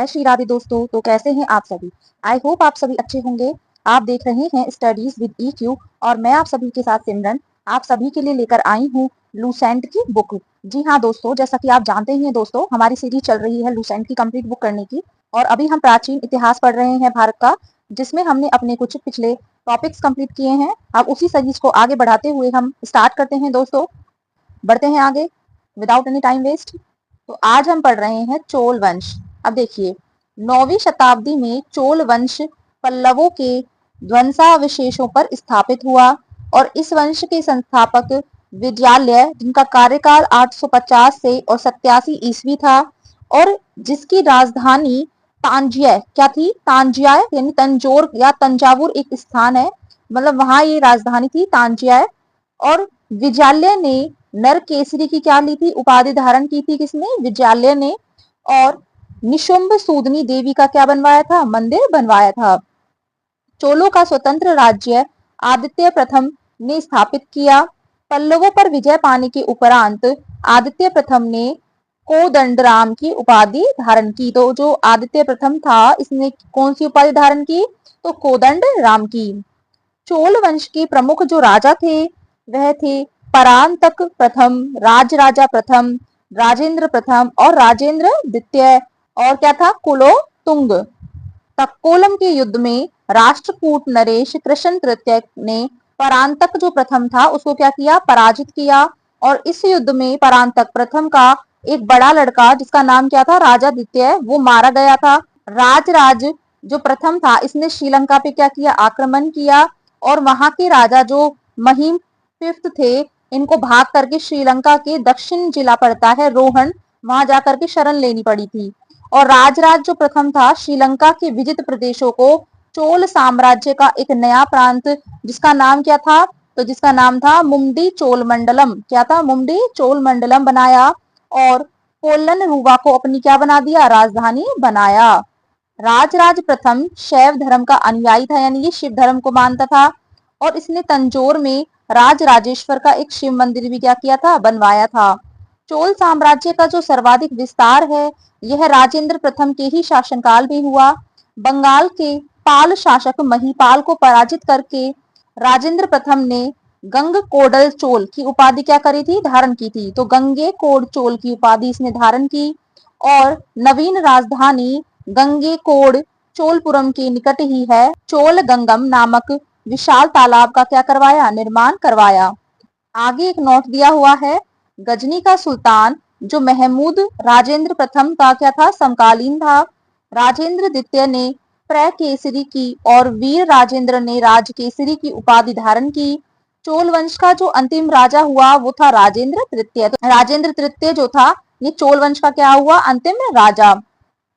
जय श्री राधे दोस्तों। तो कैसे हैं आप सभी? आई होप आप सभी अच्छे होंगे। आप देख रहे हैं स्टडीज विद EQ और मैं आप सभी के साथ सिमरन आप सभी के लिए लेकर आई हूँ लूसेंट की बुक। जी हाँ दोस्तों, जैसा कि आप जानते ही हैं दोस्तों, हमारी सीरीज चल रही है लूसेंट की कंप्लीट बुक करने की और अभी हम प्राचीन इतिहास पढ़ रहे हैं भारत का, जिसमें हमने अपने कुछ पिछले टॉपिक्स कंप्लीट किए हैं। अब उसी सीरीज को आगे बढ़ाते हुए हम स्टार्ट करते हैं दोस्तों, बढ़ते हैं आगे विदाउट एनी टाइम वेस्ट। तो आज हम पढ़ रहे हैं चोल वंश। अब देखिए, 9वीं शताब्दी में चोल वंश पल्लवों के ध्वंसावशेषों पर स्थापित हुआ और इस वंश के संस्थापक विजयालय, जिनका कार्यकाल 850 से और 87 ईस्वी था और जिसकी राजधानी तांजिया क्या थी, तांजिया यानी तंजोर या तंजावुर एक स्थान है, मतलब वहां ये राजधानी थी तांजिया। और विजयालय ने नर केसरी की क्या ली थी, उपाधि धारण की थी, किसने, विजयालय ने। और निशुंभ सूदनी देवी का क्या बनवाया था, मंदिर बनवाया था। चोलों का स्वतंत्र राज्य आदित्य प्रथम ने स्थापित किया। पल्लवों पर विजय पाने के उपरांत आदित्य प्रथम ने कोदंडराम की उपाधि धारण की। तो जो आदित्य प्रथम था, इसने कौन सी उपाधि धारण की, तो कोदंड राम की। चोल वंश के प्रमुख जो राजा थे वह थे परांतक प्रथम, राजराजा प्रथम, राजेंद्र प्रथम और राजेंद्र द्वितीय। और क्या था, कुलोतुंग। तक्कोलम के युद्ध में राष्ट्रकूट नरेश कृष्ण तृतीय ने परांतक जो प्रथम था उसको क्या किया, पराजित किया। और इस युद्ध में परांतक प्रथम का एक बड़ा लड़का जिसका नाम क्या था, राजा द्वितीय, वो मारा गया था। राजराज जो प्रथम था, इसने श्रीलंका पे क्या किया, आक्रमण किया और वहां के राजा जो महिम फिफ्थ थे, इनको भाग करके श्रीलंका के दक्षिण जिला पड़ता है रोहन, वहां जाकर के शरण लेनी पड़ी थी। और राजराज जो प्रथम था, श्रीलंका के विजित प्रदेशों को चोल साम्राज्य का एक नया प्रांत जिसका नाम क्या था, तो जिसका नाम था मुम्डी चोल मंडलम। क्या था, मुम्डी चोल मंडलम बनाया और पोलन रुवा को अपनी क्या बना दिया, राजधानी बनाया। राजराज प्रथम शैव धर्म का अनुयायी था, यानी ये शिव धर्म को मानता था और इसने तंजोर में राजराजेश्वर का एक शिव मंदिर भी क्या किया था, बनवाया था। चोल साम्राज्य का जो सर्वाधिक विस्तार है यह राजेंद्र प्रथम के ही शासनकाल में हुआ। बंगाल के पाल शासक महिपाल को पराजित करके राजेंद्र प्रथम ने गंग कोडल चोल की उपाधि क्या करी थी, धारण की थी। तो गंगे कोड चोल की उपाधि इसने धारण की और नवीन राजधानी गंगे कोड चोलपुरम के निकट ही है चोल गंगम नामक विशाल तालाब का क्या करवाया, निर्माण करवाया। आगे एक नोट दिया हुआ है, गजनी का सुल्तान जो महमूद राजेंद्र प्रथम का क्या था, समकालीन था। राजेंद्र द्वितीय ने प्रकेसरी की और वीर राजेंद्र ने राजकेसरी की उपाधि धारण की। चोल वंश का जो अंतिम राजा हुआ वो था राजेंद्र तृतीय। तो राजेंद्र तृतीय जो था, ये चोल वंश का क्या हुआ, अंतिम राजा।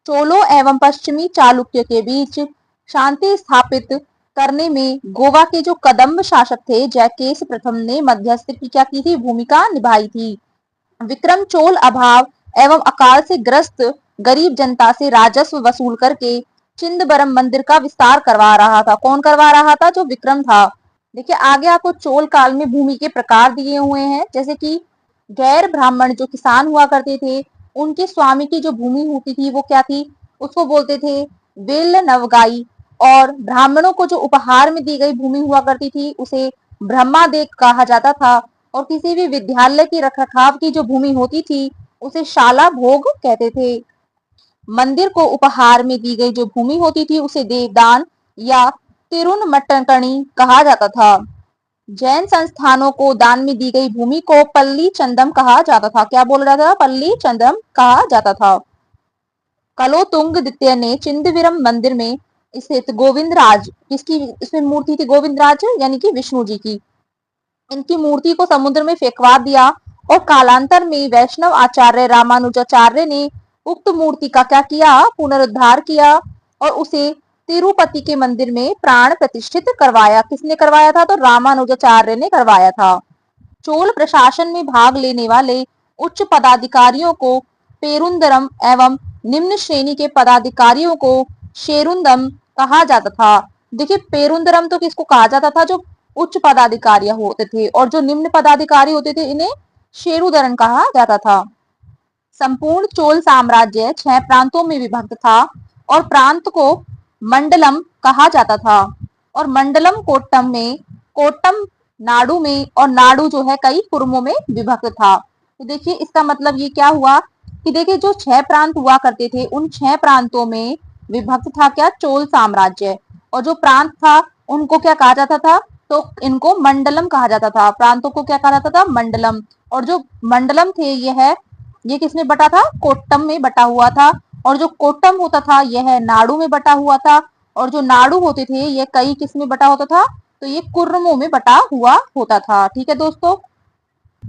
चोलों एवं पश्चिमी चालुक्य के बीच शांति स्थापित करने में गोवा के जो कदम्ब शासक थे जयकेश प्रथम ने मध्यस्थ की क्या की थी, भूमिका निभाई थी। विक्रम चोल अभाव एवं अकाल से ग्रस्त गरीब जनता से राजस्व वसूल करके चिंदबरम मंदिर का विस्तार करवा रहा था। कौन करवा रहा था, जो विक्रम था। देखिए आगे आपको चोल काल में भूमि के प्रकार दिए हुए हैं, जैसे कि गैर ब्राह्मण जो किसान हुआ करते थे, उनके स्वामी की जो भूमि होती थी वो क्या थी, उसको बोलते थे वेल नवगाई। और ब्राह्मणों को जो उपहार में दी गई भूमि हुआ करती थी उसे ब्रह्मादेक कहा जाता था। और किसी भी विद्यालय की रखरखाव की जो भूमि होती थी उसे शाला भोग कहते थे। मंदिर को उपहार में दी गई जो भूमि होती थी उसे देवदान या तिरुनमटकणी कहा जाता था। जैन संस्थानों को दान में दी गई भूमि को पल्ली चंदम कहा जाता था। क्या बोल रहा था, पल्ली चंदम कहा जाता था। कलोतुंग द्वितीय ने चिंदविरम मंदिर में स्थित गोविंदराज, किसकी इसमें मूर्ति थी, गोविंदराज यानी कि विष्णु जी की, इनकी मूर्ति को समुद्र में फेंकवा दिया। और कालांतर में वैष्णव आचार्य रामानुजाचार्य ने उक्त मूर्ति का क्या किया, पुनरुद्धार किया और उसे तिरुपति के मंदिर में प्राण प्रतिष्ठित करवाया। किसने करवाया था, तो रामानुजाचार्य ने करवाया था। चोल प्रशासन में भाग लेने वाले उच्च पदाधिकारियों को पेरुंदरम एवं निम्न श्रेणी के पदाधिकारियों को शेरुंदम कहा जाता था। देखिए पेरुंदरम तो किसको कहा जाता था, जो उच्च पदाधिकारी होते थे, और जो निम्न पदाधिकारी होते थे इन्हें शेरुदरन कहा जाता था। संपूर्ण चोल साम्राज्य 6 प्रांतों में विभक्त था और प्रांत को मंडलम कहा जाता था। और मंडलम कोट्टम नाडु में, और नाडु जो है कई कुर्मों में विभक्त था। तो देखिए इसका मतलब ये क्या हुआ कि देखिए जो 6 प्रांत हुआ करते थे उन 6 प्रांतों में विभक्त था क्या, चोल साम्राज्य। और जो प्रांत था उनको क्या कहा जाता था, तो इनको मंडलम कहा जाता था। प्रांतों को क्या कहा जाता था, मंडलम। और जो मंडलम थे ये किसमें बटा था, कोट्टम में बटा हुआ था। और जो कोट्टम होता था यह नाडु में बटा हुआ था। और जो नाडु होते थे ये कई किस में बटा होता था, तो ये कुर्मों में बटा हुआ होता था। ठीक है दोस्तों।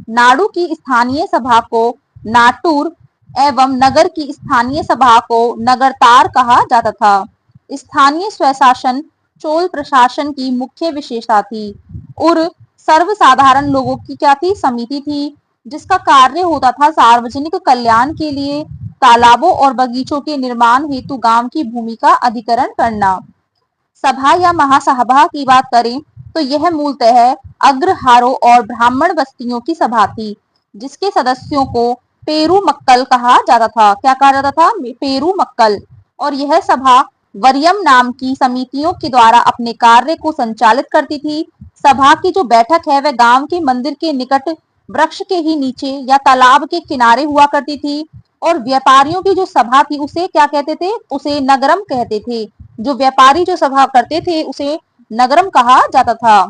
नाडु की स्थानीय सभा को नाटुर एवं नगर की स्थानीय सभा को नगरतार कहा जाता था। स्थानीय स्वशासन चोल प्रशासन की मुख्य विशेषता थी और सर्वसाधारण लोगों की क्या थी, समिति थी, जिसका कार्य होता था सार्वजनिक कल्याण के लिए तालाबों और बगीचों के निर्माण हेतु गांव की भूमि का अधिग्रहण करना। सभा या महासभा की बात करें तो यह मूलतः अग्रहारों और ब्राह्मण बस्तियों की सभा थी, जिसके सदस्यों को पेरूमक्कल कहा जाता था। क्या कहा जाता था, पेरूमक्कल। और यह सभा वरियम नाम की समितियों के द्वारा अपने कार्य को संचालित करती थी। सभा की जो बैठक है वह गांव के मंदिर के निकट वृक्ष के ही नीचे या तालाब के किनारे हुआ करती थी। और व्यापारियों की जो सभा थी उसे क्या कहते थे, उसे नगरम कहते थे। जो व्यापारी जो सभा करते थे उसे नगरम कहा जाता था।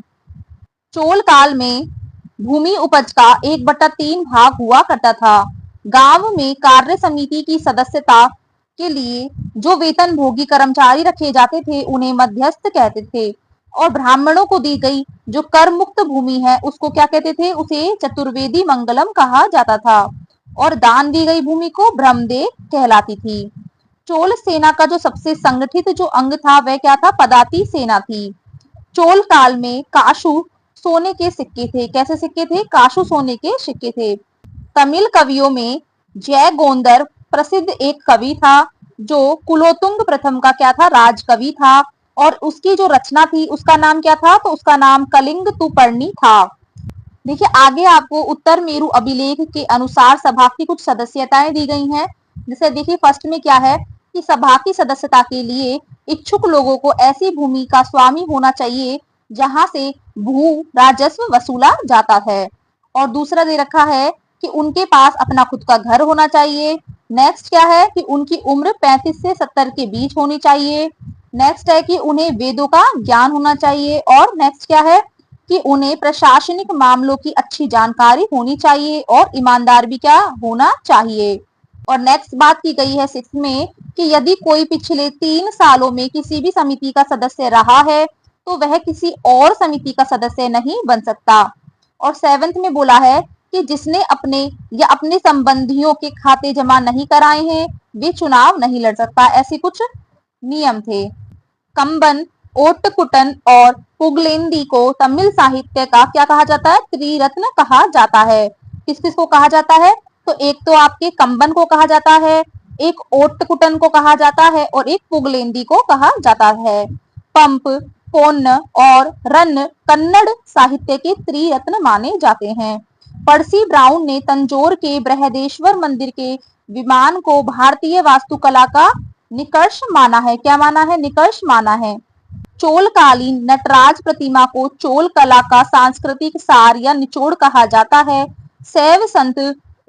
चोल काल में भूमि उपज का 1/3 भाग हुआ करता था। गांव में कार्य समिति की सदस्यता के लिए जो वेतन भोगी कर्मचारी रखे जाते थे उन्हें मध्यस्थ कहते थे। और ब्राह्मणों को दी गई जो कर मुक्त भूमि है उसको क्या कहते थे, उसे चतुर्वेदी मंगलम कहा जाता था। और दान दी गई भूमि को ब्रह्मदेव कहलाती थी। चोल सेना का जो सबसे संगठित जो अंग था वह क्या था, पदाती सेना थी। चोल काल में काशु सोने के सिक्के थे। कैसे सिक्के थे, काशु सोने के सिक्के थे। तमिल कवियों में जय गोंदर प्रसिद्ध एक कवि था जो कुलोतुंग प्रथम का क्या था, राजकवि था। और उसकी जो रचना थी उसका नाम क्या था, तो उसका नाम कलिंग तुपर्णी था। देखिए आगे आपको उत्तर मेरु अभिलेख के अनुसार सभा की कुछ सदस्यताएं दी गई हैं। जैसे देखिए फर्स्ट में क्या है कि सभा की सदस्यता के लिए इच्छुक लोगों को ऐसी भूमि का स्वामी होना चाहिए जहां से भू राजस्व वसूला जाता है। और दूसरा दे रखा है कि उनके पास अपना खुद का घर होना चाहिए। नेक्स्ट क्या है कि उनकी उम्र 35 से 70 के बीच होनी चाहिए। नेक्स्ट है कि उन्हें वेदों का ज्ञान होना चाहिए। और नेक्स्ट क्या है कि उन्हें प्रशासनिक मामलों की अच्छी जानकारी होनी चाहिए और ईमानदार भी क्या होना चाहिए। और नेक्स्ट बात की गई है 6 में कि यदि कोई पिछले 3 सालों में किसी भी समिति का सदस्य रहा है तो वह किसी और समिति का सदस्य नहीं बन सकता। और 7th में बोला है कि जिसने अपने या अपने संबंधियों के खाते जमा नहीं कराए हैं वे चुनाव नहीं लड़ सकता। ऐसे कुछ नियम थे। कंबन, ओट्टकुटन और पुगलेंदी को तमिल साहित्य का क्या कहा जाता है, त्रिरत्न कहा जाता है। किस किस को कहा जाता है, तो एक तो आपके कंबन को कहा जाता है, एक ओट्टकुटन को कहा जाता है और एक पुगलेंदी को कहा जाता है। पंप, पोन्न और रन्न कन्नड़ साहित्य के त्रिरत्न माने जाते हैं। पर्सी ब्राउन ने तंजोर के बृहदेश्वर मंदिर के विमान को भारतीय वास्तुकला का निकर्ष माना है। क्या माना है, निकर्ष माना है। चोलकालीन नटराज प्रतिमा को चोल कला का सांस्कृतिक सार या निचोड़ कहा जाता है। शैव संत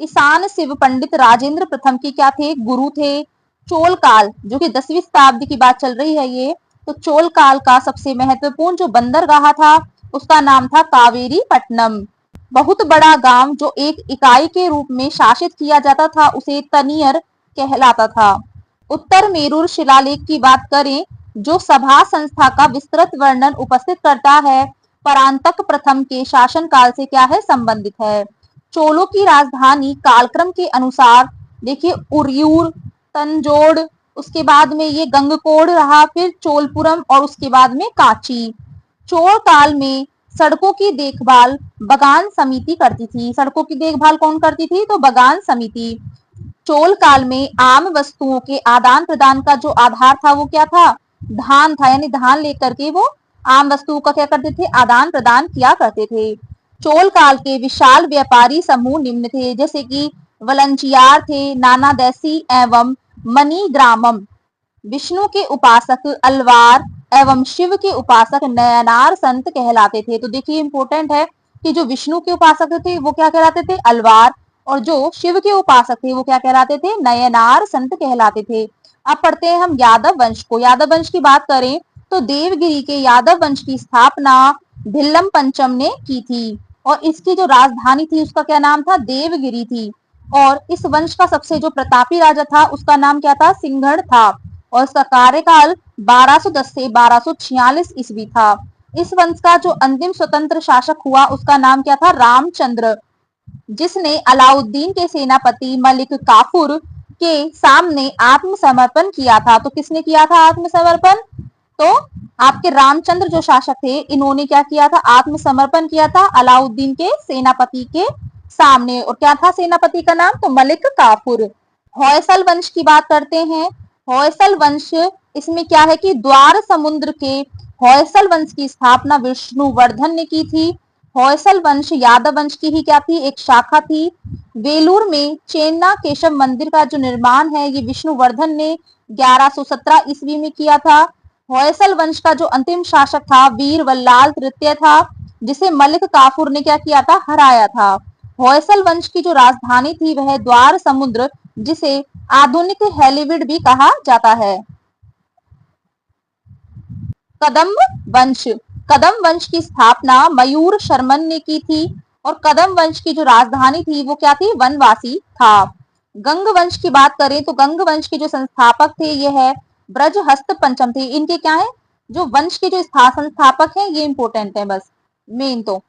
ईशान शिव पंडित राजेंद्र प्रथम के क्या थे, गुरु थे। चोल काल जो कि 10वीं शताब्दी की बात चल रही है ये, तो चोल काल का सबसे महत्वपूर्ण जो बंदरगाह था उसका नाम था कावेरी पट्टनम। बहुत बड़ा गांव जो एक इकाई के रूप में शासित किया जाता था उसे तनियर कहलाता था। उत्तर मेरूर शिलालेख की बात करें जो सभा संस्था का विस्तृत वर्णन उपस्थित करता है, परांतक प्रथम के शासन काल से क्या है, संबंधित है। चोलों की राजधानी कालक्रम के अनुसार देखिए उरियूर, तंजोड़, उसके बाद में ये गंगकोड़ रहा, फिर चोलपुरम और उसके बाद में कांची। चोल काल में सड़कों की देखभाल बगान समिति करती थी। सड़कों की देखभाल कौन करती थी, तो बगान समिति। चोल काल में आम वस्तुओं के आदान प्रदान का जो आधार था वो क्या था, धान था। यानी धान लेकर के वो आम वस्तुओं का क्या करते थे, आदान प्रदान किया करते थे। चोल काल के विशाल व्यापारी समूह निम्न थे, जैसे कि वलंचियार थे, नानादेसी एवं मणिग्रामम। विष्णु के उपासक अलवार एवं शिव के उपासक नयनार संत कहलाते थे। तो देखिए इंपॉर्टेंट है कि जो विष्णु के उपासक थे वो क्या कहलाते थे, अलवार, और जो शिव के उपासक थे वो क्या कहलाते थे, नयनार संत कहलाते थे। अब पढ़ते हैं हम यादव वंश को। यादव वंश की बात करें तो देवगिरी के यादव वंश की स्थापना भिल्लम पंचम ने की थी, और इसकी जो राजधानी थी उसका क्या नाम था, देवगिरी थी। और इस वंश का सबसे जो प्रतापी राजा था उसका नाम क्या था, सिंहड़ था, और इसका कार्यकाल 1210 से 1246 ईस्वी था। इस वंश का जो अंतिम स्वतंत्र शासक हुआ उसका नाम क्या था, रामचंद्र, जिसने अलाउद्दीन के सेनापति मलिक काफूर के सामने आत्मसमर्पण किया था। तो किसने किया था आत्मसमर्पण, तो आपके रामचंद्र जो शासक थे इन्होंने क्या किया था, आत्मसमर्पण किया था अलाउद्दीन के सेनापति के सामने। और क्या था सेनापति का नाम, तो मलिक काफूर। होयसल वंश की बात करते हैं। होयसल वंश, इसमें क्या है कि द्वार समुद्र के होयसल वंश की स्थापना विष्णुवर्धन ने की थी। होयसल वंश यादव वंश की ही क्या थी, एक शाखा थी। वेलूर में चेन्ना केशव मंदिर का जो निर्माण है ये विष्णुवर्धन ने 1117 ईस्वी में किया था। होयसल वंश का जो अंतिम शासक था वीर वल्लाल तृतीय था, जिसे मलिक काफूर ने क्या किया था, हराया था। होयसल वंश की जो राजधानी थी वह द्वार समुद्र, जिसे आधुनिक हेलीविड भी कहा जाता है। कदम्ब वंश, कदम वंश की स्थापना मयूर शर्मन ने की थी, और कदम वंश की जो राजधानी थी वो क्या थी, वनवासी था। गंग वंश की बात करें तो गंग वंश के जो संस्थापक थे ये है ब्रजहस्त पंचम थे। इनके क्या है, जो वंश के जो संस्थापक हैं ये इंपॉर्टेंट है, बस मेन तो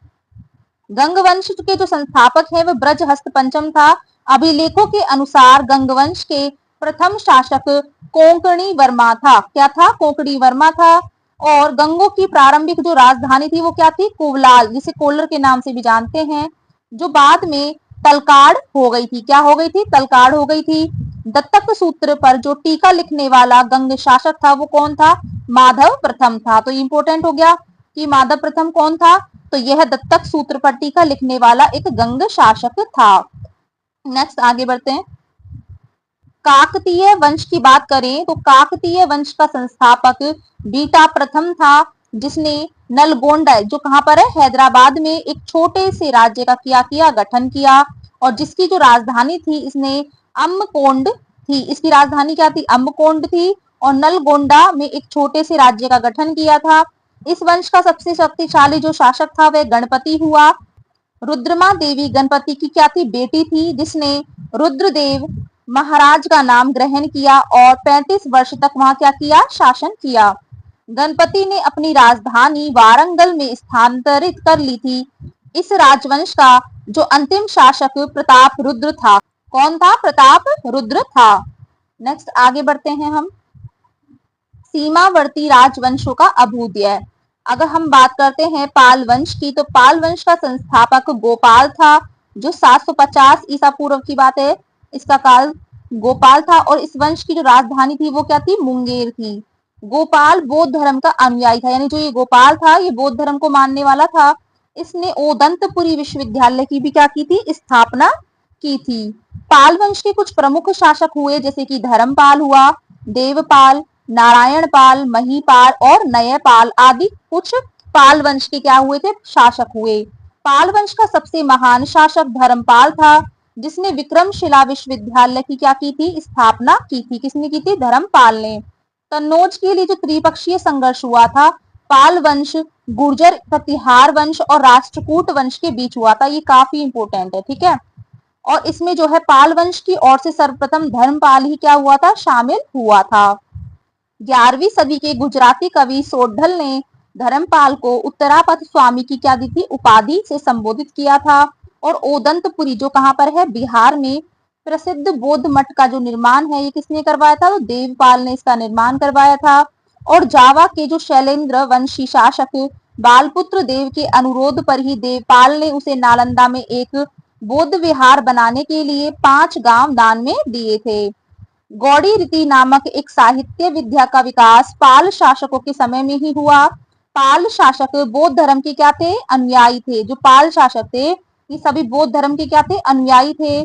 गंग वंश के जो संस्थापक है वह ब्रजहस्त पंचम था। अभिलेखों के अनुसार गंग वंश के प्रथम शासक कोंकणी वर्मा था। क्या था, कोंकणी वर्मा था। और गंगों की प्रारंभिक जो राजधानी थी वो क्या थी, कोवलाल, जिसे कोलर के नाम से भी जानते हैं, जो बाद में तलकाड़ हो गई थी। क्या हो गई थी, तलकाड़ हो गई थी। दत्तक सूत्र पर जो टीका लिखने वाला गंग शासक था वो कौन था, माधव प्रथम था। तो इंपोर्टेंट हो गया कि माधव प्रथम कौन था, तो यह दत्तक सूत्र पर टीका लिखने वाला एक गंग शासक था। नेक्स्ट आगे बढ़ते हैं। काकतीय वंश की बात करें तो काकतीय वंश का संस्थापक बीटा प्रथम था, जिसने नलगोंडा, जो कहां पर है, हैदराबाद में, एक छोटे से राज्य का किया गठन किया, और जिसकी जो राजधानी थी इसने अम्बकोंड थी। इसकी राजधानी क्या थी, अम्बकोंड थी, और नलगोंडा में एक छोटे से राज्य का गठन किया था। इस वंश का सबसे शक्तिशाली जो शासक था वह गणपति हुआ। रुद्रमा देवी गणपति की क्या थी, बेटी थी, जिसने रुद्रदेव महाराज का नाम ग्रहण किया और 35 वर्ष तक वहां क्या किया, शासन किया। गणपति ने अपनी राजधानी वारंगल में स्थानांतरित कर ली थी। इस राजवंश का जो अंतिम शासक प्रताप रुद्र था। कौन था, प्रताप रुद्र था। नेक्स्ट आगे बढ़ते हैं हम। सीमावर्ती राजवंशों का अभ्युदय। अगर हम बात करते हैं पाल वंश की तो पाल वंश का संस्थापक गोपाल था, जो 750 ईसा पूर्व की बात है, इसका काल गोपाल था। और इस वंश की जो राजधानी थी वो क्या थी, मुंगेर थी। गोपाल बौद्ध धर्म का अनुयायी था, यानी जो ये गोपाल था ये बौद्ध धर्म को मानने वाला था। इसने ओदंतपुरी विश्वविद्यालय की भी क्या की थी, स्थापना की थी। पाल वंश के कुछ प्रमुख शासक हुए, जैसे कि धर्मपाल हुआ, देवपाल, नारायण पाल, महीपाल और नयपाल आदि कुछ पाल वंश के क्या हुए थे, शासक हुए। पाल वंश का सबसे महान शासक धर्मपाल था, जिसने विक्रमशिला विश्वविद्यालय की क्या की थी, स्थापना की थी। किसने की थी, धर्मपाल ने। कन्नौज के लिए जो त्रिपक्षीय संघर्ष हुआ था, पाल वंश, गुर्जर प्रतिहार वंश और राष्ट्रकूट वंश के बीच हुआ था। ये काफी इंपोर्टेंट है, ठीक है। और इसमें जो है पाल वंश की ओर से सर्वप्रथम धर्मपाल ही क्या हुआ था, शामिल हुआ था। 11वीं सदी के गुजराती कवि सोढल ने धर्मपाल को उत्तरापथ स्वामी की क्या दी थी, उपाधि से संबोधित किया था। और ओदंतपुरी जो कहां पर है, बिहार में, प्रसिद्ध बौद्ध मठ का जो निर्माण है ये किसने करवाया था, तो देवपाल ने इसका निर्माण करवाया था। और जावा के जो शैलेंद्र वंशी शासक बालपुत्र देव के अनुरोध पर ही देवपाल ने उसे नालंदा में एक बौद्ध विहार बनाने के लिए 5 गांव दान में दिए थे। गौड़ी रीति नामक एक साहित्य विद्या का विकास पाल शासकों के समय में ही हुआ। पाल शासक बौद्ध धर्म के क्या थे, अनुयायी थे। जो पाल शासक थे ये सभी बौद्ध धर्म के क्या थे, अनुयायी थे।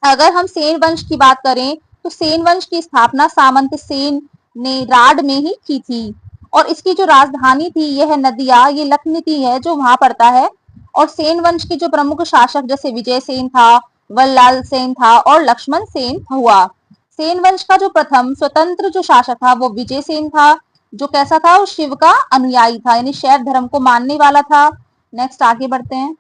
अगर हम सेन वंश की बात करें तो सेन वंश की स्थापना सामंत सेन ने राड में ही की थी और इसकी जो राजधानी थी यह नदिया ये लखनती है जो वहां पड़ता है। और सेन वंश के जो प्रमुख शासक जैसे विजय सेन था, वल्लाल सेन था और लक्ष्मण सेन हुआ। सेन वंश का जो प्रथम स्वतंत्र जो शासक था वो विजय सेन था, जो कैसा था, वो शिव का अनुयायी था, यानी शैव धर्म को मानने वाला था। नेक्स्ट आगे बढ़ते हैं।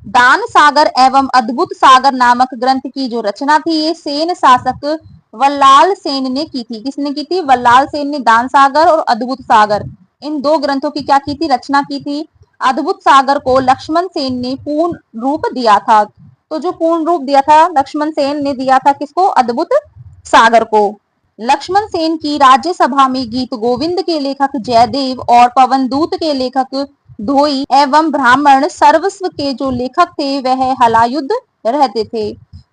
दान सागर एवं अद्भुत सागर नामक ग्रंथ की जो रचना थी ये सेन शासक वल्लाल सेन ने की थी। किसने की थी? वल्लाल सेन ने दान सागर और अद्भुत सागर इन दो ग्रंथों की क्या की थी? रचना की थी। अद्भुत सागर को लक्ष्मण सेन ने पूर्ण रूप दिया था। तो जो पूर्ण रूप दिया था लक्ष्मण सेन ने दिया था किसको? अद्भुत सागर को। लक्ष्मण सेन की राज्यसभा में गीत गोविंद के लेखक जयदेव और पवनदूत के लेखक धोई एवं ब्राह्मण सर्वस्व के जो लेखक थे वह हलायुद्ध रहते थे।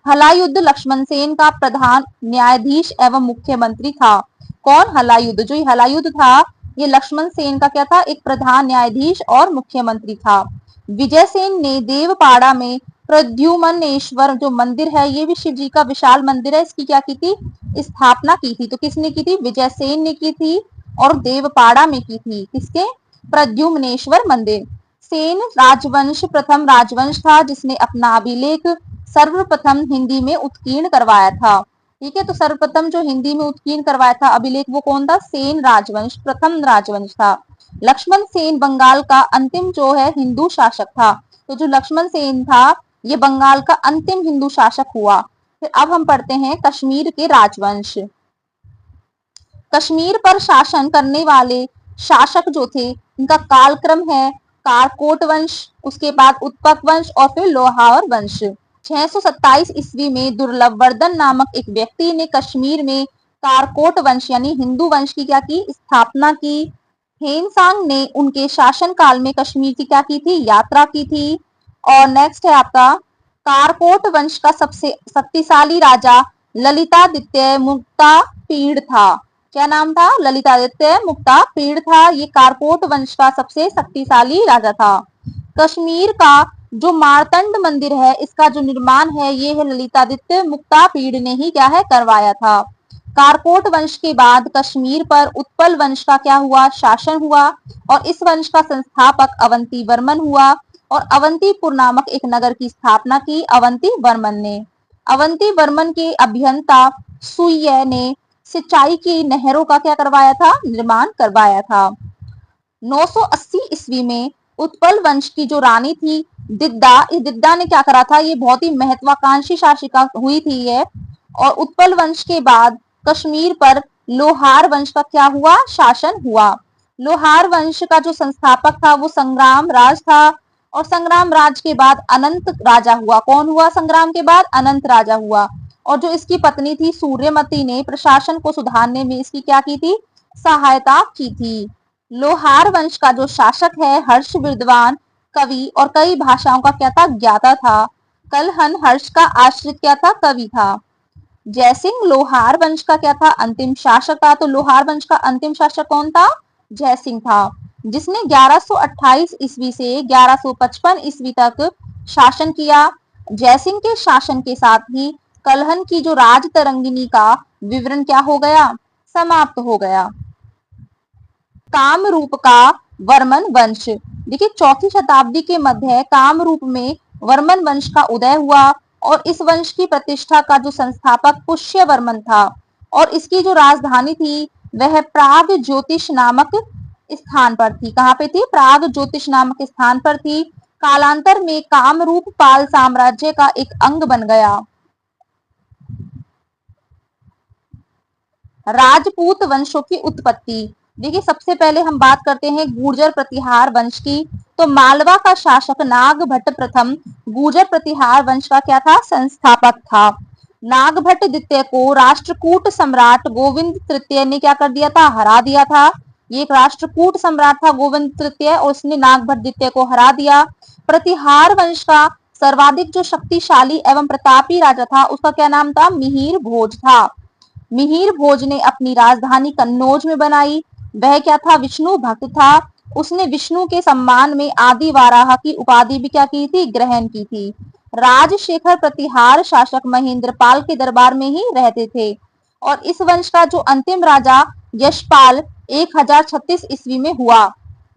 हलायुद्ध लक्ष्मण सेन का प्रधान न्यायाधीश एवं मुख्यमंत्री था। कौन? हलायुद्ध। जो ये हलायुद्ध था ये लक्ष्मण सेन का क्या था? एक प्रधान न्यायाधीश और मुख्यमंत्री था। विजय सेन ने देवपाड़ा में प्रद्युम्नेश्वर जो मंदिर है ये भी शिव जी का विशाल मंदिर है, इसकी क्या की थी? स्थापना की थी। तो किसने की थी? विजय सेन ने की थी और देवपाड़ा में की थी। किसके? प्रद्युम्नेश्वर मंदिर। सेन राजवंश प्रथम राजवंश था जिसने अपना अभिलेख सर्वप्रथम हिंदी में उत्कीर्ण करवाया था। ठीक है, तो सर्वप्रथम जो हिंदी में उत्कीर्ण करवाया था अभिलेख वो कौन था? सेन राजवंश प्रथम राजवंश था। लक्ष्मण सेन बंगाल का अंतिम जो है हिंदू शासक था। तो जो लक्ष्मण सेन था ये बंगाल का अंतिम हिंदू शासक हुआ। फिर अब हम पढ़ते हैं कश्मीर के राजवंश। कश्मीर पर शासन करने वाले शासक जो थे इनका कालक्रम है कारकोट वंश, उसके बाद उत्पक वंश और फिर लोहार वंश। 627 ईस्वी में दुर्लभ वर्धन नामक एक व्यक्ति ने कश्मीर में कारकोट वंश यानी हिंदू वंश की क्या की? स्थापना की। हेनसांग ने उनके शासन काल में कश्मीर की क्या की थी? यात्रा की थी। और नेक्स्ट है आपका कारकोट वंश का सबसे शक्तिशाली राजा ललितादित्य मुक्तापीड़ था। क्या नाम था? ललितादित्य मुक्तापीड़ था। ये कारकोट वंश का सबसे शक्तिशाली राजा था। कश्मीर का जो मारतंड मंदिर है इसका जो निर्माण है ये है ललितादित्य मुक्तापीड़ ने ही क्या है? करवाया था। कारकोट वंश के बाद कश्मीर पर उत्पल वंश का क्या हुआ? शासन हुआ और इस वंश का संस्थापक अवंती वर्मन हुआ और अवंतीपुर नामक एक नगर की स्थापना की अवंती वर्मन ने। अवंती वर्मन के अभियंता सुय ने सिंचाई की नहरों का क्या करवाया था? निर्माण करवाया था। 980 ईस्वी में उत्पल वंश की जो रानी थी दिद्दा, इस दिद्दा ने क्या करा था? ये बहुत ही महत्वाकांक्षी शासिका हुई थी ये। और उत्पल वंश के बाद कश्मीर पर लोहार वंश का क्या हुआ? शासन हुआ। लोहार वंश का जो संस्थापक था वो संग्राम राज था और संग्राम राज के बाद अनंत राजा हुआ। कौन हुआ? संग्राम के बाद अनंत राजा हुआ। और जो इसकी पत्नी थी सूर्यमती ने प्रशासन को सुधारने में इसकी क्या की थी? सहायता की थी। लोहार वंश का जो शासक है हर्ष विद्वान कवि और कई भाषाओं का क्या था? ज्ञाता था। कलहन हर्ष का आश्रित क्या था? कवि था। जयसिंह लोहार वंश का क्या था? अंतिम शासक था। तो लोहार वंश का अंतिम शासक कौन था? जयसिंह था, जिसने 1128 ईस्वी से 1155 ईस्वी तक शासन किया। जयसिंह के शासन के साथ ही कलहन की जो राज तरंगिनी का विवरण क्या हो गया? समाप्त हो गया। कामरूप का वर्मन वंश। देखिए 4वीं शताब्दी के मध्य कामरूप में वर्मन वंश का उदय हुआ और इस वंश की प्रतिष्ठा का जो संस्थापक पुष्य वर्मन था और इसकी जो राजधानी थी वह प्राग ज्योतिष नामक स्थान पर थी। कहाँ पे थी? प्राग ज्योतिष नामक स्थान पर थी। कालांतर में कामरूप पाल साम्राज्य का एक अंग बन गया। राजपूत वंशों की उत्पत्ति। देखिए सबसे पहले हम बात करते हैं गुर्जर प्रतिहार वंश की। तो मालवा का शासक नागभट्ट प्रथम गुर्जर प्रतिहार वंश का क्या था? संस्थापक था। नागभट्ट द्वितीय को राष्ट्रकूट सम्राट गोविंद तृतीय ने क्या कर दिया था? हरा दिया था। ये एक राष्ट्रकूट सम्राट था गोविंद तृतीय और उसने नागभट्ट द्वितीय को हरा दिया। प्रतिहार वंश का सर्वाधिक जो शक्तिशाली एवं प्रतापी राजा था उसका क्या नाम था? मिहिर भोज था। मिहिर भोज ने अपनी राजधानी कन्नौज में बनाई। वह क्या था? विष्णु भक्त था। उसने विष्णु के सम्मान में आदि वाराह की उपाधि भी क्या की थी? ग्रहण की थी। राजशेखर प्रतिहार शासक महेंद्रपाल के दरबार में ही रहते थे। और इस वंश का जो अंतिम राजा यशपाल 1036 ईस्वी में हुआ।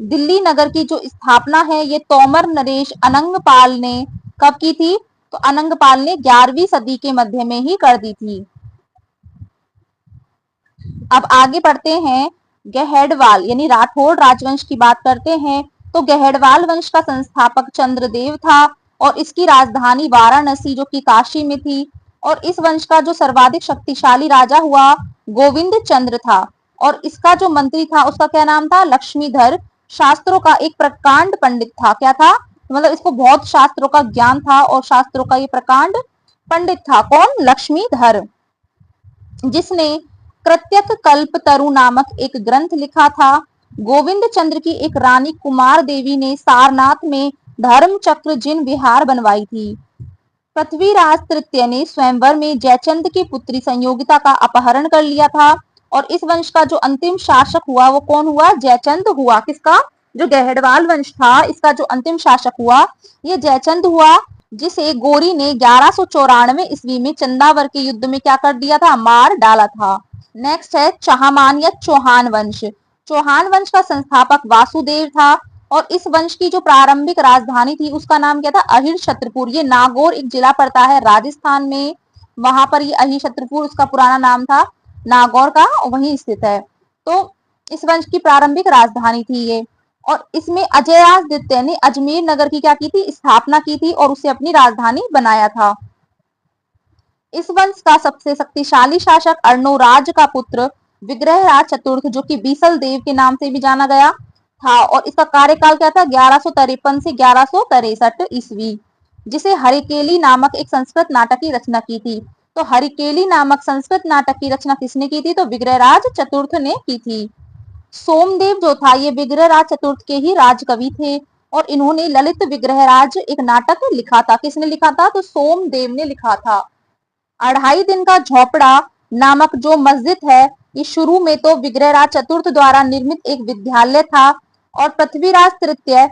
दिल्ली नगर की जो स्थापना है ये तोमर नरेश अनंगपाल ने कब की थी? तो अनंगपाल ने 11वीं सदी के मध्य में ही कर दी थी। अब आगे बढ़ते हैं, गहड़वाल यानी राठौड़ राजवंश की बात करते हैं। तो गहड़वाल वंश का संस्थापक चंद्रदेव था और इसकी राजधानी वाराणसी जो कि काशी में थी। और इस वंश का जो सर्वाधिक शक्तिशाली राजा हुआ गोविंद चंद्र था। और इसका जो मंत्री था उसका क्या नाम था? लक्ष्मीधर। शास्त्रों का एक प्रकांड पंडित था। क्या था? मतलब इसको बहुत शास्त्रों का ज्ञान था और शास्त्रों का ये प्रकांड पंडित था। कौन? लक्ष्मीधर, जिसने कृत्यक कल्प तरु नामक एक ग्रंथ लिखा था। गोविंद चंद्र की एक रानी कुमार देवी ने सारनाथ में धर्म चक्र जिन विहार बनवाई थी। पृथ्वीराज तृतीय ने स्वयंवर में जयचंद की पुत्री संयोगिता का अपहरण कर लिया था। और इस वंश का जो अंतिम शासक हुआ वो कौन हुआ? जयचंद हुआ। किसका? जो गहड़वाल वंश था इसका जो अंतिम शासक हुआ ये जयचंद हुआ, जिसे गोरी ने 1194 ईस्वी में चंदावर के युद्ध में क्या कर दिया था? मार डाला था। नेक्स्ट है चाहमान या चौहान वंश। चौहान वंश का संस्थापक वासुदेव था और इस वंश की जो प्रारंभिक राजधानी थी उसका नाम क्या था? अहिर छत्रपुर। ये नागौर एक जिला पड़ता है राजस्थान में, वहां पर ये अहिर छत्रपुर उसका पुराना नाम था नागौर का, वहीं स्थित है। तो इस वंश की प्रारंभिक राजधानी थी ये। और इसमें अजयराज द्वितीय ने अजमेर नगर की क्या की थी? स्थापना की थी और उसे अपनी राजधानी बनाया था। इस वंश का सबसे शक्तिशाली शासक अर्णोराज का पुत्र विग्रहराज चतुर्थ जो कि बीसल देव के नाम से भी जाना गया था। और इसका कार्यकाल क्या था? 1153 से 1163 ईस्वी, जिसे हरिकेली नामक एक संस्कृत नाटक की रचना की थी। तो हरिकेली नामक संस्कृत नाटक की रचना किसने की थी? तो विग्रहराज चतुर्थ ने की थी। सोमदेव जो था ये विग्रहराज चतुर्थ के ही राजकवि थे और इन्होंने ललित विग्रहराज एक नाटक लिखा था। किसने लिखा था? तो सोमदेव ने लिखा था। 2.5 दिन का झोपड़ा नामक जो मस्जिद है ये शुरू में तो विग्रहराज चतुर्थ द्वारा निर्मित एक विद्यालय था और पृथ्वीराज तृतीय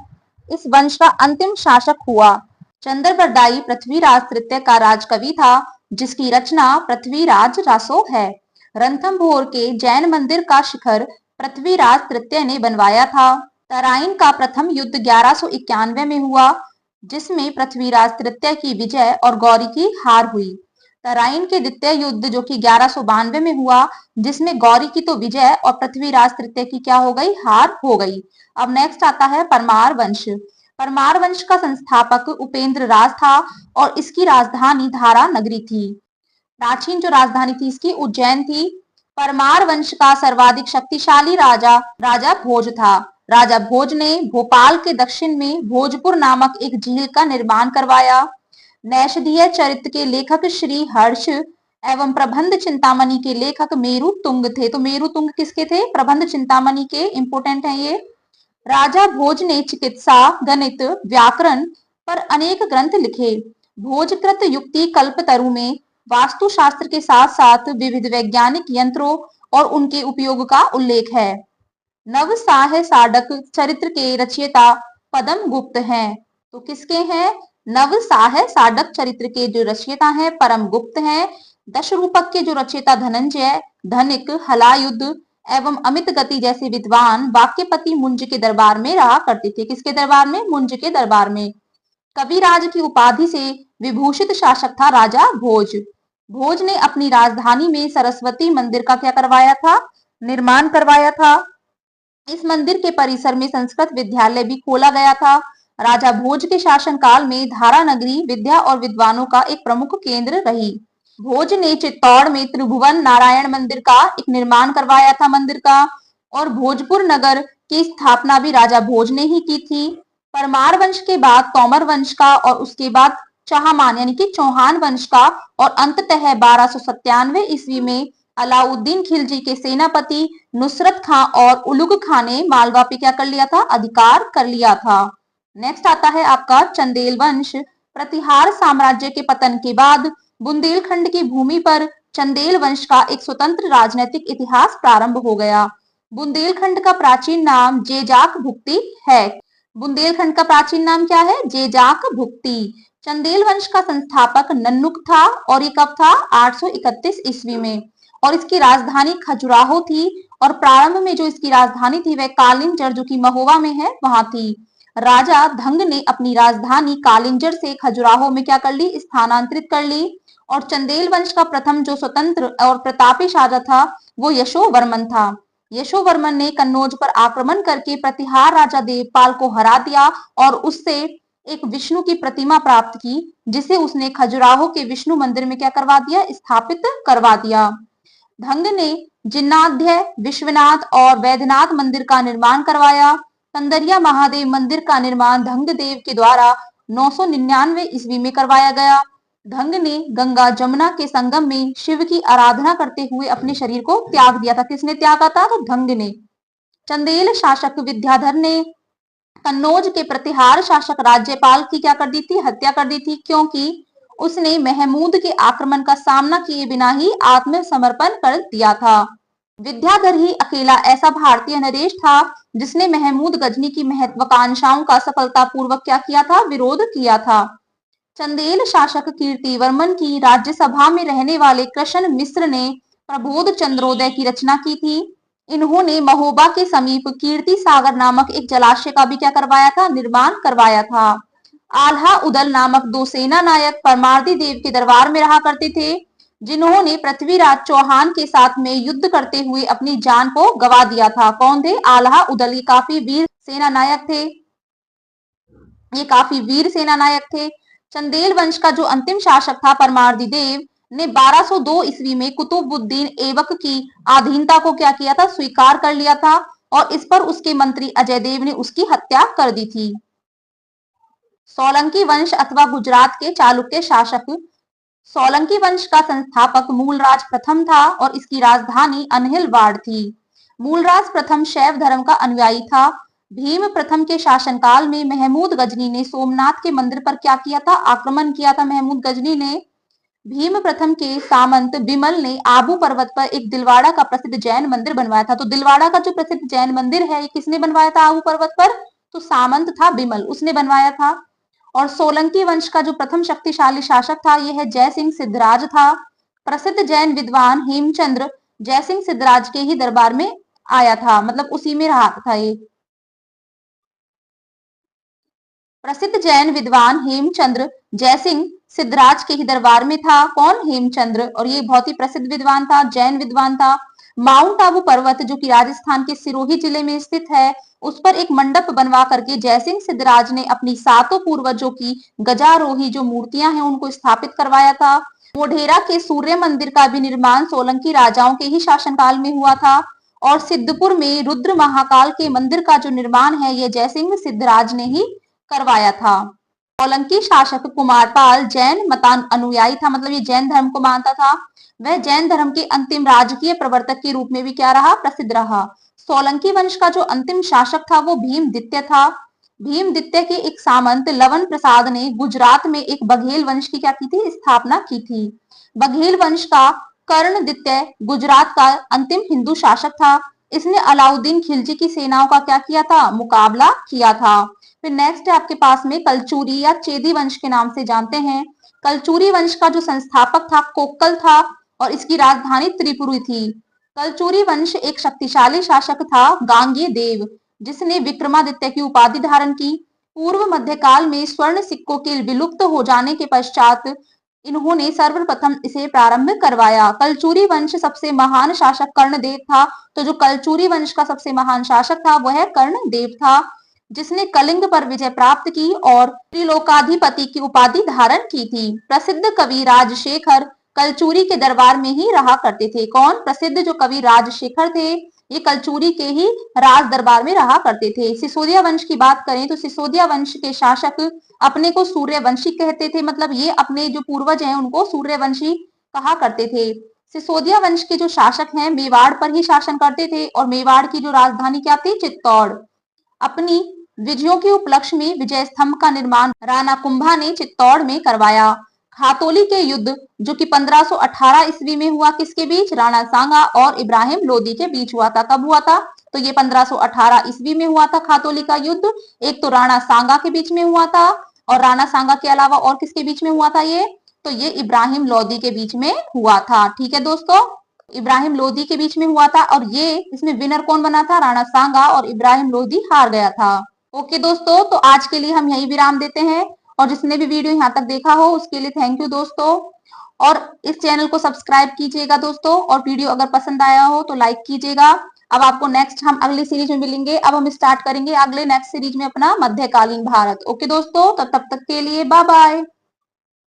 इस वंश का अंतिम शासक हुआ। चंद्रबरदाई पृथ्वीराज तृतीय का राजकवि था जिसकी रचना पृथ्वीराज रासो है। रणथंभौर के जैन मंदिर का शिखर पृथ्वीराज तृतीय ने बनवाया था। तराइन का प्रथम युद्ध 1191 में हुआ जिसमें पृथ्वीराज तृतीय की विजय और गौरी की हार हुई। तराइन के द्वितीय युद्ध जो कि 1192 में हुआ जिसमें गौरी की तो विजय और पृथ्वीराज तृतीय की क्या हो गई? हार हो गई। अब नेक्स्ट आता है परमार वंश। परमार वंश का संस्थापक उपेंद्र राज था और इसकी राजधानी धारा नगरी थी। प्राचीन जो राजधानी थी इसकी उज्जैन थी। परमार वंश का सर्वाधिक शक्तिशाली राजा भोज था। राजा भोज ने भोपाल के दक्षिण में भोजपुर नामक एक झील का निर्माण करवाया। नैषधीय चरित्र के लेखक श्री हर्ष एवं प्रबंध चिंतामणि के लेखक मेरु तुंग थे। तो मेरु तुंग किसके थे? प्रबंध चिंतामणि के। इंपोर्टेंट है ये। राजा भोज ने चिकित्सा, गणित, व्याकरण पर अनेक ग्रंथ लिखे। भोजकृत युक्ति कल्पतरु में वास्तुशास्त्र के साथ साथ विविध वैज्ञानिक यंत्रों और उनके उपयोग का उल्लेख है। नवसाह साडक चरित्र के रचयिता पदम गुप्त हैं। तो किसके हैं? नवसाह साडक चरित्र के जो रचयिता हैं परम गुप्त हैं। दशरूपक के जो रचयिता धनंजय, धनिक, हलायुद्ध एवं अमित गति जैसे विद्वान वाक्यपति मुंज के दरबार में रहा करते थे। किसके दरबार में? मुंज के दरबार में। कविराज की उपाधि से विभूषित शासक था राजा भोज। भोज ने अपनी राजधानी में सरस्वती मंदिर का क्या करवाया था? निर्माण करवाया था। इस मंदिर के परिसर में संस्कृत विद्यालय भी खोला गया था। राजा भोज के शासनकाल में धारा नगरी विद्या और विद्वानों का एक प्रमुख केंद्र रही। भोज ने चित्तौड़ में त्रिभुवन नारायण मंदिर का एक निर्माण करवाया था मंदिर का। और भोजपुर नगर की स्थापना भी राजा भोज ने ही की थी। परमार वंश के बाद तोमर वंश का और उसके बाद चाहमान यानी कि चौहान वंश का और अंततः 1297 ईस्वी में अलाउद्दीन खिलजी के सेनापति नुसरत खां और उलुग खां ने मालवा पे क्या कर लिया था? अधिकार कर लिया था। नेक्स्ट आता है आपका चंदेल वंश। प्रतिहार साम्राज्य के पतन के बाद बुंदेलखंड की भूमि पर चंदेल वंश का एक स्वतंत्र राजनीतिक इतिहास प्रारंभ हो गया। बुंदेलखंड का प्राचीन नाम जेजाक भुक्ति है। बुंदेलखंड का प्राचीन नाम क्या है? जेजाक भुक्ति। चंदेल वंश का संस्थापक नन्नुक था और ये कब था? 831 ईस्वी में। और इसकी राजधानी खजुराहो थी और प्रारंभ में जो इसकी राजधानी थी वह कालिंजर जो कि महोबा में है वहां थी। राजा धंग ने अपनी राजधानी कालिंजर से खजुराहो में क्या कर ली? स्थानांतरित कर ली। और चंदेल वंश का प्रथम जो स्वतंत्र और प्रतापी शासक था वो यशोवर्मन था। यशोवर्मन ने कन्नौज पर आक्रमण करके प्रतिहार राजा देवपाल को हरा दिया और उससे एक विष्णु की प्रतिमा प्राप्त की, जिसे उसने खजुराहो के विष्णु मंदिर में क्या करवा दिया? स्थापित करवा दिया। धंग ने जिन्नाध्य, विश्वनाथ और वैद्यनाथ मंदिर का निर्माण करवाया। कंदरिया महादेव मंदिर का निर्माण धंग देव के द्वारा 999 ईस्वी में करवाया गया। धंग ने गंगा जमुना के संगम में शिव की आराधना करते हुए अपने शरीर को त्याग दिया था। किसने त्यागा था? तो धंग ने। चंदेल शासक विद्याधर ने कन्नौज के प्रतिहार शासक राज्यपाल की क्या कर दी थी? हत्या कर दी थी, क्योंकि उसने महमूद के आक्रमण का सामना किए बिना ही आत्मसमर्पण कर दिया था। विद्याधर ही अकेला ऐसा भारतीय नरेश था जिसने महमूद गजनी की महत्वाकांक्षाओं का सफलतापूर्वक क्या किया था? विरोध किया था। चंदेल शासक कीर्तिवर्मन की राज्यसभा में रहने वाले कृष्ण मिश्र ने प्रबोध चंद्रोदय की रचना की थी। इन्होंने महोबा के समीप कीर्ति सागर नामक एक जलाशय का भी क्या करवाया था? निर्माण करवाया था। आल्हा उदल नामक दो सेना नायक परमार्दी देव के दरबार में रहा करते थे, जिन्होंने पृथ्वीराज चौहान के साथ में युद्ध करते हुए अपनी जान को गवा दिया था। कौन थे? आल्हा उदल। ये काफी वीर सेना नायक थे। ये काफी वीर सेना नायक थे। चंदेल वंश का जो अंतिम शासक था परमार्दी देव ने 1202 ईस्वी में कुतुबुद्दीन ऐबक की अधीनता को क्या किया था? स्वीकार कर लिया था और इस पर उसके मंत्री अजय देव ने उसकी हत्या कर दी थी। सोलंकी वंश अथवा गुजरात के चालुक्य शासक। सोलंकी वंश का संस्थापक मूलराज प्रथम था और इसकी राजधानी अनहिलवाड़ थी। मूलराज प्रथम शैव धर्म का अनुयायी था। भीम प्रथम के शासनकाल में महमूद गजनी ने सोमनाथ के मंदिर पर क्या किया था? आक्रमण किया था। महमूद गजनी ने भीम प्रथम के सामंत बिमल ने आबू पर्वत पर एक दिलवाड़ा का प्रसिद्ध जैन मंदिर बनवाया था। तो दिलवाड़ा का जो प्रसिद्ध जैन मंदिर है ये किसने बनवाया था आबू पर्वत पर? तो सामंत था बिमल, उसने बनवाया था। और सोलंकी वंश का जो प्रथम शक्तिशाली शासक था यह है जयसिंह सिद्धराज था। प्रसिद्ध जैन विद्वान हेमचंद्र जयसिंह सिद्धराज के ही दरबार में आया था, मतलब उसी में रहा था ये। प्रसिद्ध जैन विद्वान हेमचंद्र जयसिंह सिद्धराज के ही दरबार में था। कौन? हेमचंद्र। और ये बहुत ही प्रसिद्ध विद्वान था, जैन विद्वान था। माउंट आबू पर्वत जो कि राजस्थान के सिरोही जिले में स्थित है, उस पर एक मंडप बनवा करके जयसिंह सिद्धराज ने अपनी सातों पूर्वजों की गजारोही जो मूर्तियां हैं उनको स्थापित करवाया था। मोढेरा के सूर्य मंदिर का भी निर्माण सोलंकी राजाओं के ही शासनकाल में हुआ था। और सिद्धपुर में रुद्र महाकाल के मंदिर का जो निर्माण है यह जयसिंह सिद्धराज ने ही करवाया था। सोलंकी शासक कुमारपाल जैन मतान अनुयायी था, मतलब ये जैन धर्म को मानता था। वह जैन धर्म के अंतिम राजकीय प्रवर्तक के रूप में भी क्या रहा? प्रसिद्ध रहा। सोलंकी वंश का जो अंतिम शासक था वो भीमदित्य था। भीमदित्य के एक सामंत लवन प्रसाद ने गुजरात में एक बघेल वंश की क्या की थी? स्थापना की थी। बघेल वंश का कर्णदित्य गुजरात का अंतिम हिंदू शासक था। इसने अलाउद्दीन खिलजी की सेनाओं का क्या किया था? मुकाबला किया था। फिर नेक्स्ट है आपके पास में कलचूरी या चेदी वंश के नाम से जानते हैं। कलचूरी वंश का जो संस्थापक था कोक्कल था और इसकी राजधानी त्रिपुरी थी। कलचूरी वंश एक शक्तिशाली शासक था गांगेय देव, जिसने विक्रमादित्य की उपाधि धारण की। पूर्व मध्यकाल में स्वर्ण सिक्कों के विलुप्त हो जाने के पश्चात इन्होंने सर्वप्रथम इसे प्रारंभ करवाया। कलचूरी वंश सबसे महान शासक कर्णदेव था। तो जो कलचूरी वंश का सबसे महान शासक था वह कर्णदेव था, जिसने कलिंग पर विजय प्राप्त की और त्रिलोकाधिपति की उपाधि धारण की थी। प्रसिद्ध कवि राजशेखर कलचूरी के दरबार में ही रहा करते थे। कौन? प्रसिद्ध जो कवि राजशेखर थे ये कलचूरी के ही राज दरबार में रहा करते थे। सिसोदिया वंश की बात करें तो सिसोदिया वंश के शासक अपने को सूर्यवंशी कहते थे, मतलब ये अपने जो पूर्वज हैं उनको सूर्यवंशी कहा करते थे। सिसोदिया वंश के जो शासक हैं मेवाड़ पर ही शासन करते थे और मेवाड़ की जो राजधानी क्या थी? चित्तौड़। अपनी विजयों के उपलक्ष्य में विजय स्तंभ का निर्माण राणा कुंभा ने चित्तौड़ में करवाया। खातोली के युद्ध जो कि 1518 ईस्वी में हुआ, किसके बीच? राणा सांगा और इब्राहिम लोदी के बीच हुआ था। कब हुआ था? तो ये 1518 ईस्वी में हुआ था खातोली का युद्ध। एक तो राणा सांगा के बीच में हुआ था और राणा सांगा के अलावा और किसके बीच में हुआ था ये? तो ये इब्राहिम लोदी के बीच में हुआ था। ठीक है दोस्तों, इब्राहिम लोदी के बीच में हुआ था और ये इसमें विनर कौन बना था? राणा सांगा, और इब्राहिम लोदी हार गया था। ओके दोस्तों, तो आज के लिए हम यही विराम देते हैं, और जिसने भी वीडियो यहाँ तक देखा हो उसके लिए थैंक यू दोस्तों। और इस चैनल को सब्सक्राइब कीजिएगा दोस्तों, और वीडियो अगर पसंद आया हो तो लाइक कीजिएगा। अब आपको नेक्स्ट हम अगली सीरीज में मिलेंगे। अब हम स्टार्ट करेंगे अगले नेक्स्ट सीरीज में अपना मध्यकालीन भारत। ओके दोस्तों, तब तक के लिए बाय बाय।